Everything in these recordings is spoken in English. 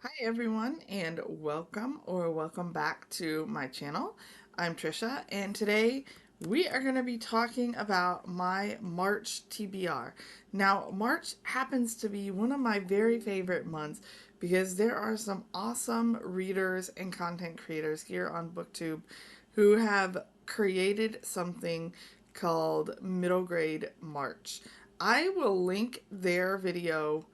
Hi everyone and welcome back to my channel. I'm Trisha and today we are going to be talking about my March TBR. Now March happens to be one of my very favorite months because there are some awesome readers and content creators here on BookTube who have created something called Middle Grade March. I will link their video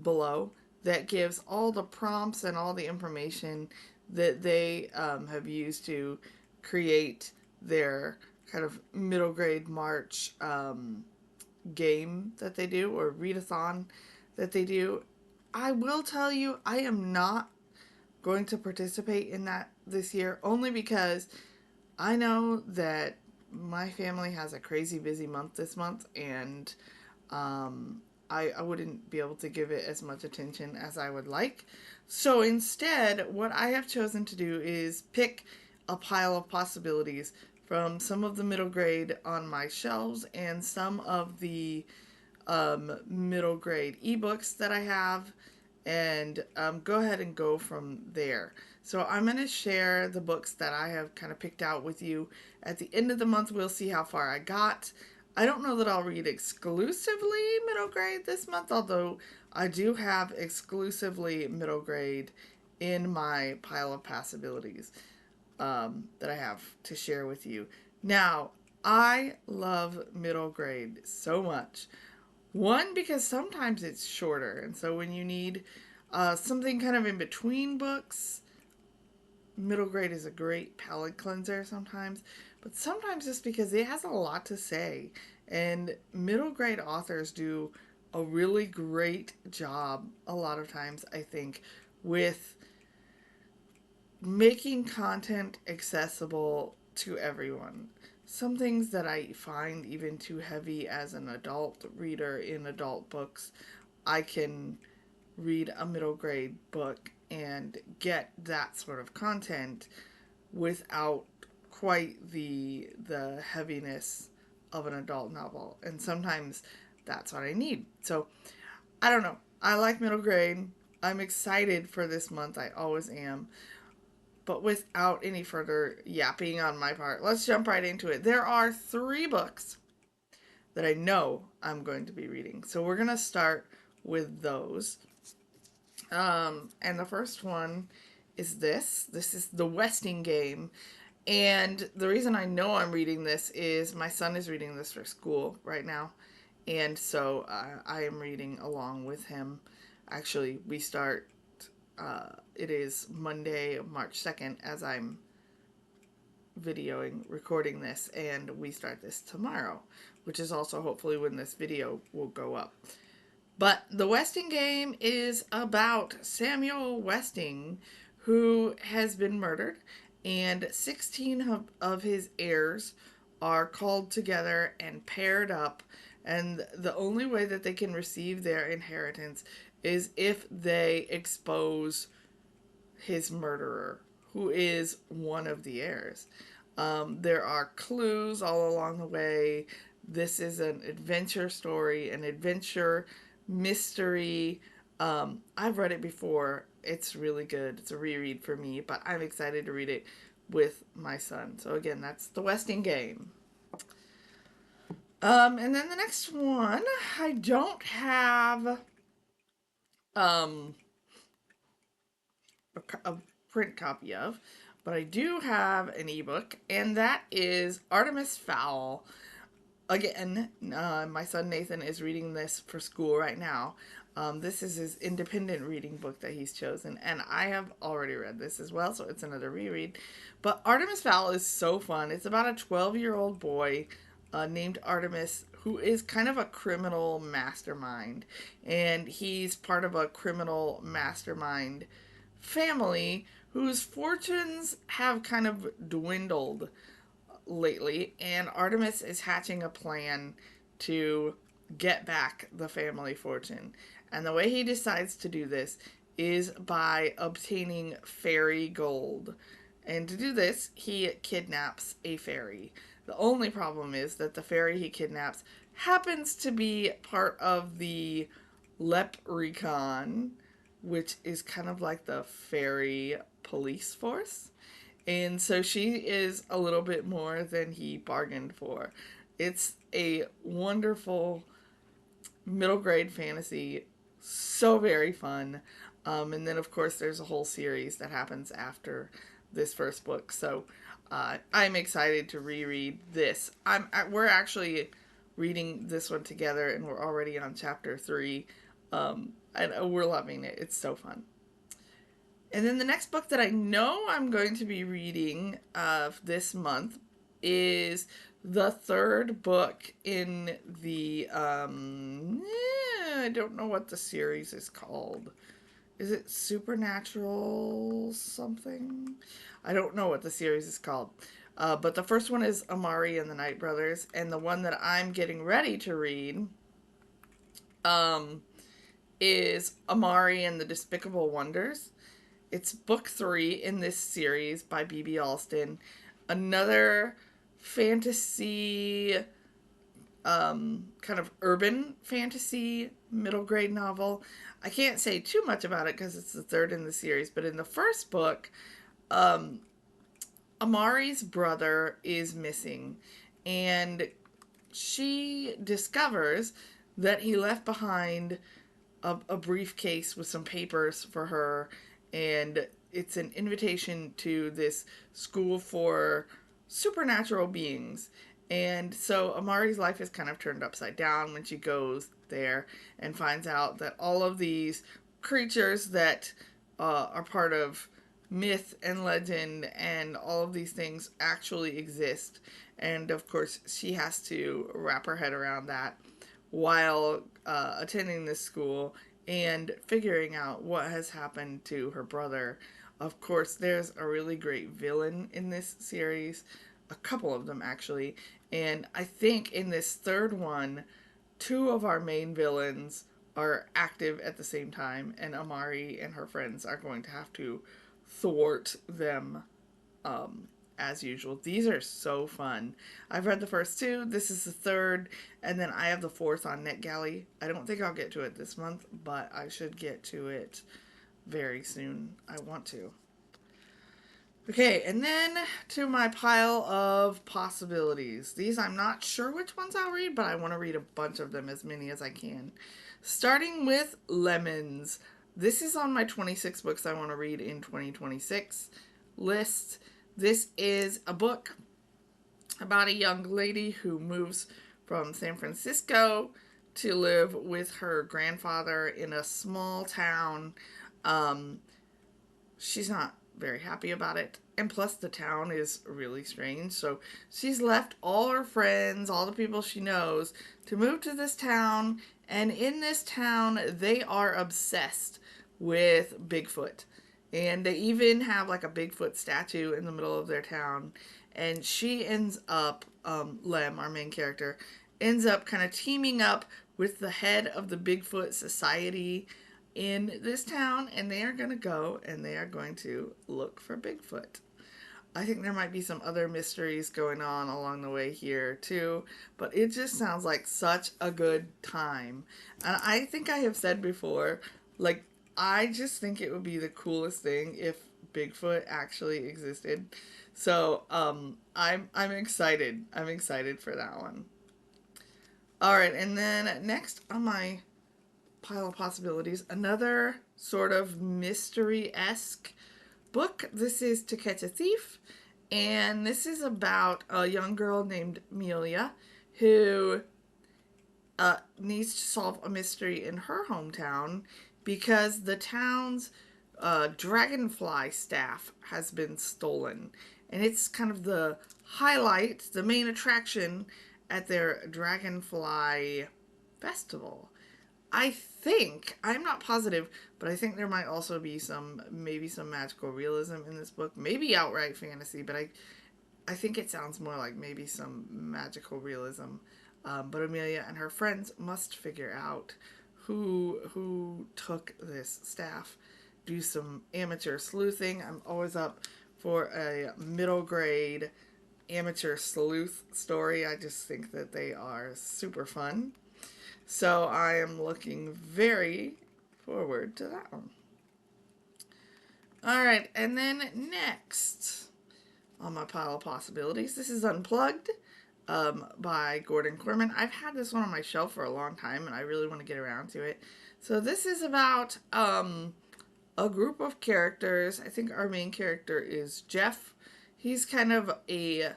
below that gives all the prompts and all the information that they have used to create their kind of middle grade March game that they do, or readathon that they do. I will tell you, I am not going to participate in that this year only because I know that my family has a crazy busy month this month, and I wouldn't be able to give it as much attention as I would like. So instead, what I have chosen to do is pick a pile of possibilities from some of the middle grade on my shelves and some of the middle grade ebooks that I have, and go ahead and go from there. So I'm going to share the books that I have kind of picked out with you. At the end of the month, we'll see how far I got. I don't know that I'll read exclusively middle grade this month, although I do have exclusively middle grade in my pile of possibilities that I have to share with you. Now, I love middle grade so much. One, because sometimes it's shorter, and so when you need something kind of in between books, middle grade is a great palate cleanser sometimes, but sometimes just because it has a lot to say. And middle grade authors do a really great job a lot of times, I think, with making content accessible to everyone. Some things that I find even too heavy as an adult reader in adult books, I can read a middle grade book and get that sort of content without quite the heaviness of an adult novel. And sometimes that's what I need. So I don't know. I like middle grade. I'm excited for this month. I always am. But without any further yapping on my part, let's jump right into it. There are 3 books that I know I'm going to be reading. So we're going to start with those. And the first one is this. This is The Westing Game. And the reason I know I'm reading this is my son is reading this for school right now. And so I am reading along with him. Actually, we start, it is Monday, March 2nd, as I'm recording this, and we start this tomorrow, which is also hopefully when this video will go up. But The Westing Game is about Samuel Westing, who has been murdered, and 16 of his heirs are called together and paired up, and the only way that they can receive their inheritance is if they expose his murderer, who is one of the heirs. There are clues all along the way. This is an adventure story, an adventure mystery. I've read it before. It's really good. It's a reread for me, but I'm excited to read it with my son. So again, that's The Westing Game. And then the next one, I don't have um, a print copy of, but I do have an ebook, and that is Artemis Fowl. Again, my son Nathan is reading this for school right now. This is his independent reading book that he's chosen, and I have already read this as well, so it's another reread. But Artemis Fowl is so fun. It's about a 12-year-old boy named Artemis who is kind of a criminal mastermind, and he's part of a criminal mastermind family whose fortunes have kind of dwindled lately, and Artemis is hatching a plan to get back the family fortune. And the way he decides to do this is by obtaining fairy gold. And to do this, he kidnaps a fairy. The only problem is that the fairy he kidnaps happens to be part of the leprechaun which is kind of like the fairy police force. And so she is a little bit more than he bargained for. It's a wonderful middle grade fantasy, so very fun. And then, of course, there's a whole series that happens after this first book. So I'm excited to reread this. We're actually reading this one together, and we're already on chapter 3. And we're loving it. It's so fun. And then the next book that I know I'm going to be reading this month is the third book in the I don't know what the series is called. Is it Supernatural something? I don't know what the series is called. But the first one is Amari and the Night Brothers, and the one that I'm getting ready to read is Amari and the Despicable Wonders. It's book 3 in this series by B.B. Alston. Another fantasy, kind of urban fantasy middle grade novel. I can't say too much about it because it's the third in the series, but in the first book, Amari's brother is missing, and she discovers that he left behind a briefcase with some papers for her, and it's an invitation to this school for supernatural beings. And so Amari's life is kind of turned upside down when she goes there and finds out that all of these creatures that are part of myth and legend and all of these things actually exist. And of course, she has to wrap her head around that while attending this school and figuring out what has happened to her brother. Of course, there's a really great villain in this series, a couple of them actually, and I think in this third one, 2 of our main villains are active at the same time, and Amari and her friends are going to have to thwart them as usual. These are so fun. I've read the first 2. This is the third, and then I have the 4th on NetGalley. I don't think I'll get to it this month, but I should get to it very soon. I want to. Okay, and then to my pile of possibilities. These I'm not sure which ones I'll read, but I want to read a bunch of them, as many as I can. Starting with Lemons. This is on my 26 books I want to read in 2026 list. This is a book about a young lady who moves from San Francisco to live with her grandfather in a small town. She's not very happy about it, and plus the town is really strange, so she's left all her friends, all the people she knows, to move to this town, and in this town they are obsessed with Bigfoot, and they even have like a Bigfoot statue in the middle of their town. And she ends up, Lem, our main character, ends up kind of teaming up with the head of the Bigfoot Society in this town, and they are going to go and they are going to look for Bigfoot. I think there might be some other mysteries going on along the way here too, but it just sounds like such a good time. And I think I have said before, like, I just think it would be the coolest thing if Bigfoot actually existed. So I'm excited. I'm excited for that one. All right, and then next on my pile of possibilities, another sort of mystery-esque book. This is To Catch a Thief, and this is about a young girl named Amelia who needs to solve a mystery in her hometown because the town's dragonfly staff has been stolen. And it's kind of the highlight, the main attraction at their dragonfly festival. I think, I'm not positive, but I think there might also be maybe some magical realism in this book. Maybe outright fantasy, but I think it sounds more like maybe some magical realism. But Amelia and her friends must figure out who took this staff. Do some amateur sleuthing. I'm always up for a middle grade amateur sleuth story. I just think that they are super fun. So I am looking very forward to that one. All right, and then next on my pile of possibilities, this is Unplugged by Gordon Corman. I've had this one on my shelf for a long time, and I really want to get around to it. So this is about a group of characters. I think our main character is Jeff. He's kind of a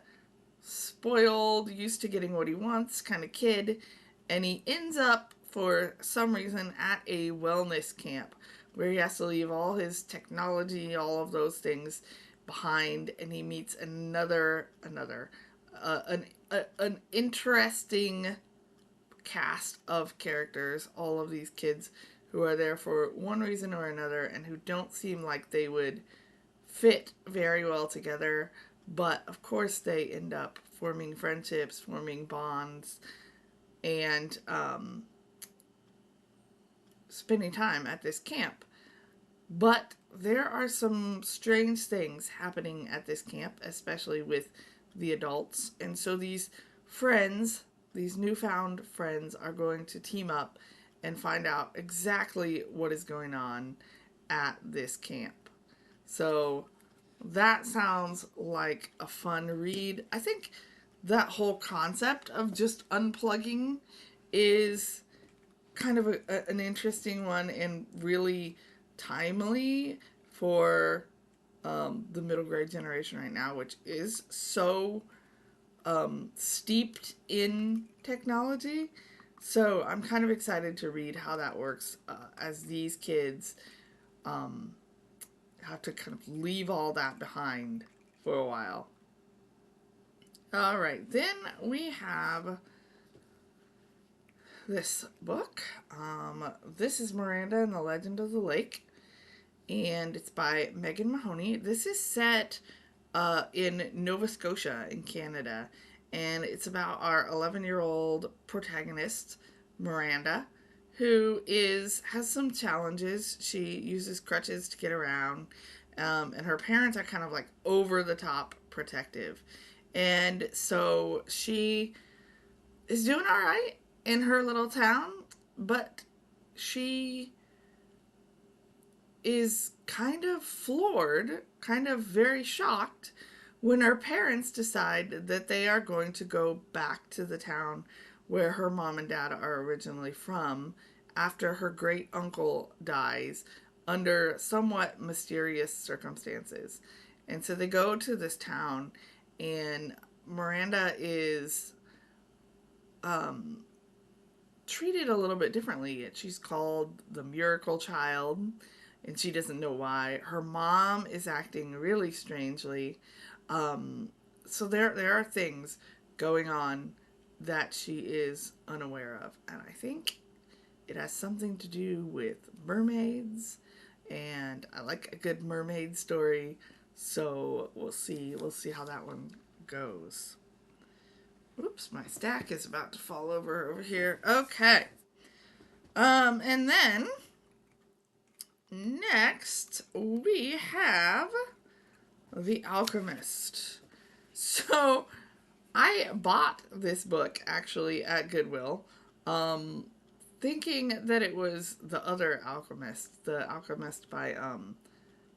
spoiled, used to getting what he wants kind of kid, and he ends up, for some reason, at a wellness camp where he has to leave all his technology, all of those things behind, and he meets an interesting cast of characters, all of these kids who are there for one reason or another and who don't seem like they would fit very well together, but of course they end up forming friendships, forming bonds, and spending time at this camp. But there are some strange things happening at this camp, especially with the adults. And so these friends, these newfound friends, are going to team up and find out exactly what is going on at this camp. So that sounds like a fun read. I think that whole concept of just unplugging is kind of an interesting one and really timely for the middle grade generation right now, which is so steeped in technology. So I'm kind of excited to read how that works as these kids have to kind of leave all that behind for a while. All right, then we have this book. This is Miranda and the Legend of the Lake, and it's by Megan Mahoney. This is set in Nova Scotia in Canada, and it's about our 11-year-old protagonist, Miranda, who has some challenges. She uses crutches to get around, and her parents are kind of like over the top protective. And so she is doing all right in her little town, but she is kind of floored, kind of very shocked when her parents decide that they are going to go back to the town where her mom and dad are originally from after her great uncle dies under somewhat mysterious circumstances. And so they go to this town, and Miranda is treated a little bit differently. She's called the miracle child, and she doesn't know why. Her mom is acting really strangely. So there are things going on that she is unaware of. And I think it has something to do with mermaids, and I like a good mermaid story. So we'll see how that one goes. Oops, my stack is about to fall over here. Okay. And then next we have The Alchemist. So I bought this book actually at Goodwill, thinking that it was the other Alchemist, The Alchemist by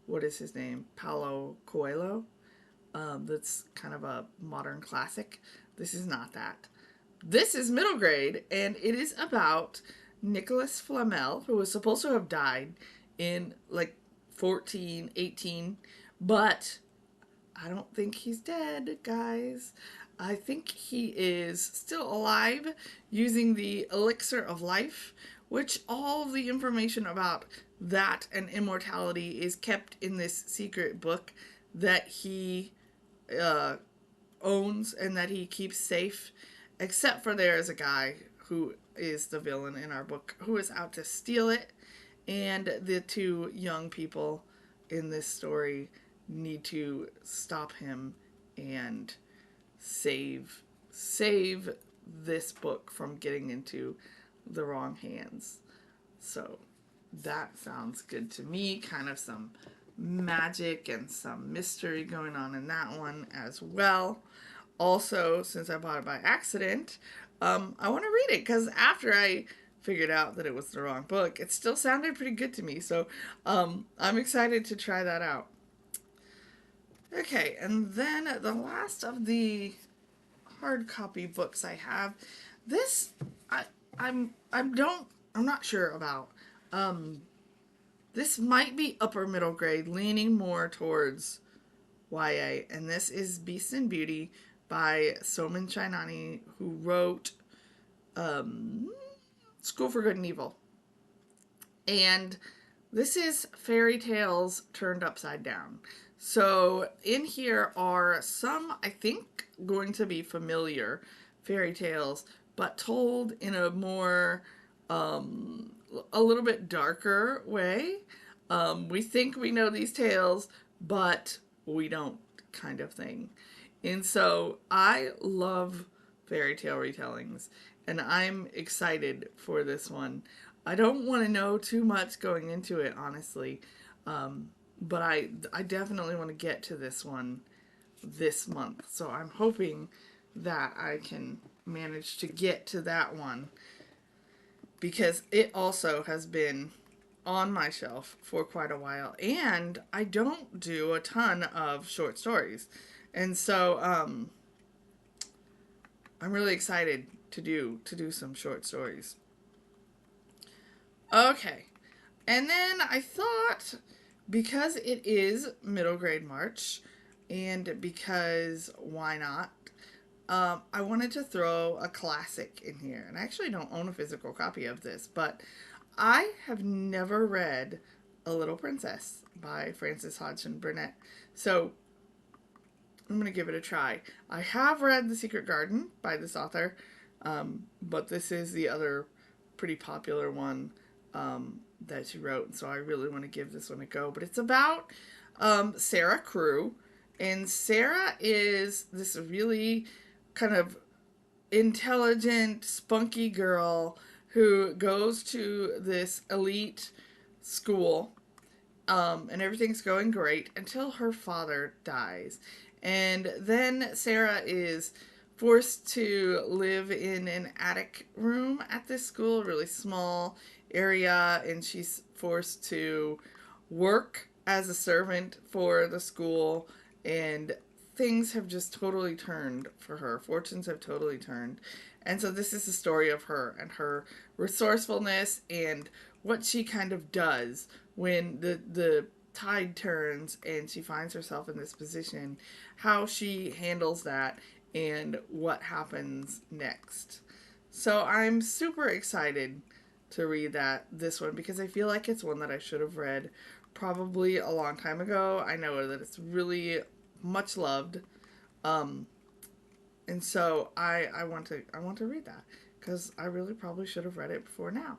what is his name? Paulo Coelho. That's kind of a modern classic. This is not that. This is middle grade, and it is about Nicholas Flamel, who was supposed to have died in like 18, but I don't think he's dead, guys. I think he is still alive using the elixir of life, which all of the information about that and immortality is kept in this secret book that he owns and that he keeps safe, except for there is a guy who is the villain in our book who is out to steal it, and the two young people in this story need to stop him and save this book from getting into the wrong hands. So that sounds good to me. Kind of some magic and some mystery going on in that one as well. Also, since I bought it by accident, I want to read it because after I figured out that it was the wrong book, it still sounded pretty good to me. So I'm excited to try that out. Okay, and then the last of the hard copy books I have, this I I'm not sure about. Um, this might be upper middle grade, leaning more towards YA, and this is Beast and Beauty by Soman Chainani, who wrote School for Good and Evil. And this is fairy tales turned upside down. So in here are some, I think, going to be familiar fairy tales, but told in a more, a little bit darker way. We think we know these tales, but we don't, kind of thing. And so I love fairy tale retellings, and I'm excited for this one. I don't want to know too much going into it, honestly, but I definitely want to get to this one this month. So I'm hoping that I can manage to get to that one, because it also has been on my shelf for quite a while, and I don't do a ton of short stories, and so I'm really excited to do some short stories. Okay, and then I thought, because it is middle grade March, and because why not, I wanted to throw a classic in here. And I actually don't own a physical copy of this, but I have never read A Little Princess by Frances Hodgson Burnett. So I'm going to give it a try. I have read The Secret Garden by this author, but this is the other pretty popular one that she wrote. So I really want to give this one a go. But it's about Sarah Crew. And Sarah is this really kind of intelligent, spunky girl who goes to this elite school, and everything's going great until her father dies. And then Sarah is forced to live in an attic room at this school, a really small area, and she's forced to work as a servant for the school, and things have just totally turned for her. Fortunes have totally turned. And so this is the story of her and her resourcefulness and what she kind of does when the tide turns and she finds herself in this position, how she handles that and what happens next. So I'm super excited to read this one, because I feel like it's one that I should have read probably a long time ago. I know that it's really much loved. And so I want to read that, because I really probably should have read it before now.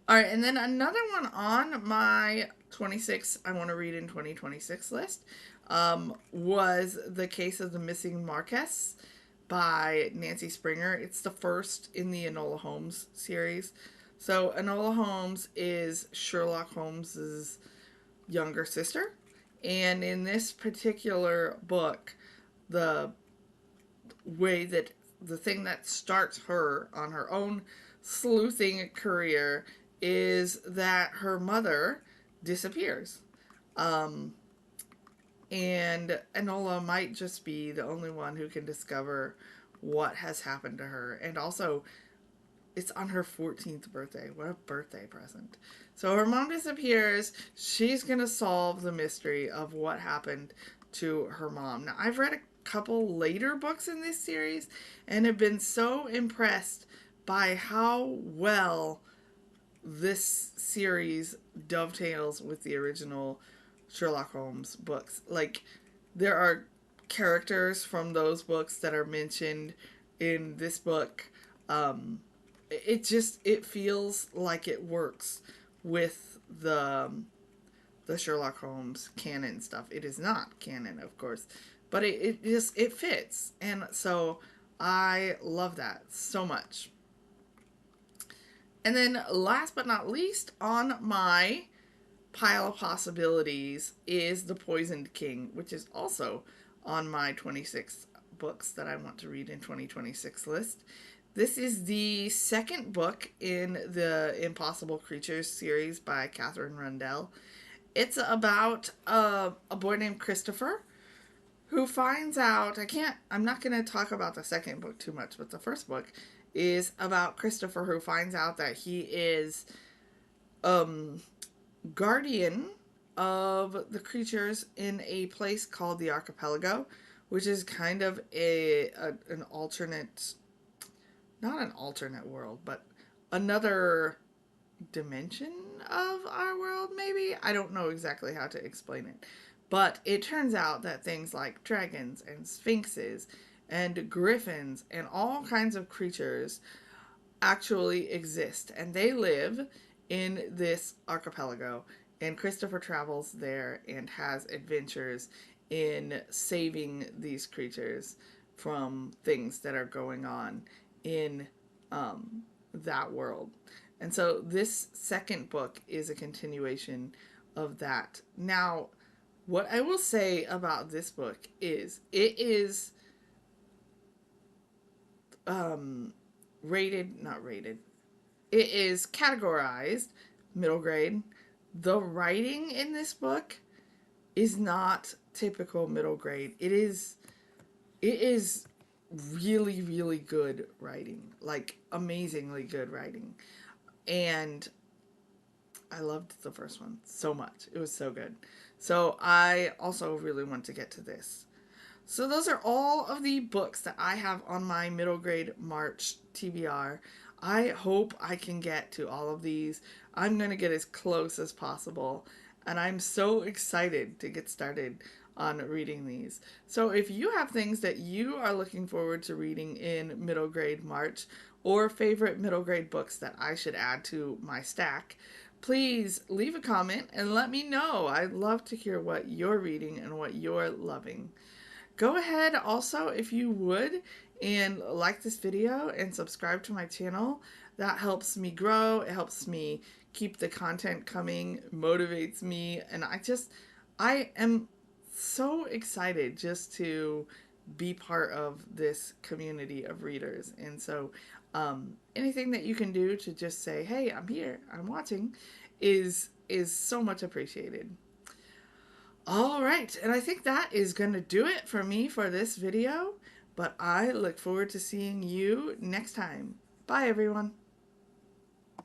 All right, and then another one on my 26 I want to read in 2026 list was The Case of the Missing Marquess by Nancy Springer. It's the first in the Enola Holmes series. So Enola Holmes is Sherlock Holmes's younger sister, and in this particular book, the way that the thing that starts her on her own sleuthing career is that her mother disappears. And Enola might just be the only one who can discover what has happened to her. And also, it's on her 14th birthday. What a birthday present. So her mom disappears. She's going to solve the mystery of what happened to her mom. Now, I've read a couple later books in this series and have been so impressed by how well this series dovetails with the original Sherlock Holmes books. Like, there are characters from those books that are mentioned in this book. It feels like it works with the Sherlock Holmes canon stuff. It is not canon, of course, but it fits, and so I love that so much. And then last but not least on my pile of possibilities is The Poisoned King, which is also on my 26 books that I want to read in 2026 list. This is the second book in the Impossible Creatures series by Catherine Rundell. It's about a boy named Christopher who finds out, I'm not going to talk about the second book too much, but the first book is about Christopher who finds out that he is guardian of the creatures in a place called the Archipelago, which is kind of an alternate, not an alternate world, but another dimension of our world, maybe? I don't know exactly how to explain it. But it turns out that things like dragons and sphinxes and griffins and all kinds of creatures actually exist. And they live in this archipelago. And Christopher travels there and has adventures in saving these creatures from things that are going on in that world. And so this second book is a continuation of that. Now, what I will say about this book is it is not rated. It is categorized middle grade. The writing in this book is not typical middle grade. It is really, really good writing, like amazingly good writing. And I loved the first one so much. It was so good. So I also really want to get to this. So those are all of the books that I have on my middle grade March TBR. I hope I can get to all of these. I'm going to get as close as possible. And I'm so excited to get started on reading these. So if you have things that you are looking forward to reading in middle grade March, or favorite middle grade books that I should add to my stack, please leave a comment and let me know. I'd love to hear what you're reading and what you're loving. Go ahead also, if you would, and like this video and subscribe to my channel. That helps me grow. It helps me keep the content coming, motivates me, and I am so excited just to be part of this community of readers. And so anything that you can do to just say, hey, I'm here, I'm watching, is so much appreciated. All right, and I think that is going to do it for me for this video, but I look forward to seeing you next time. Bye, everyone.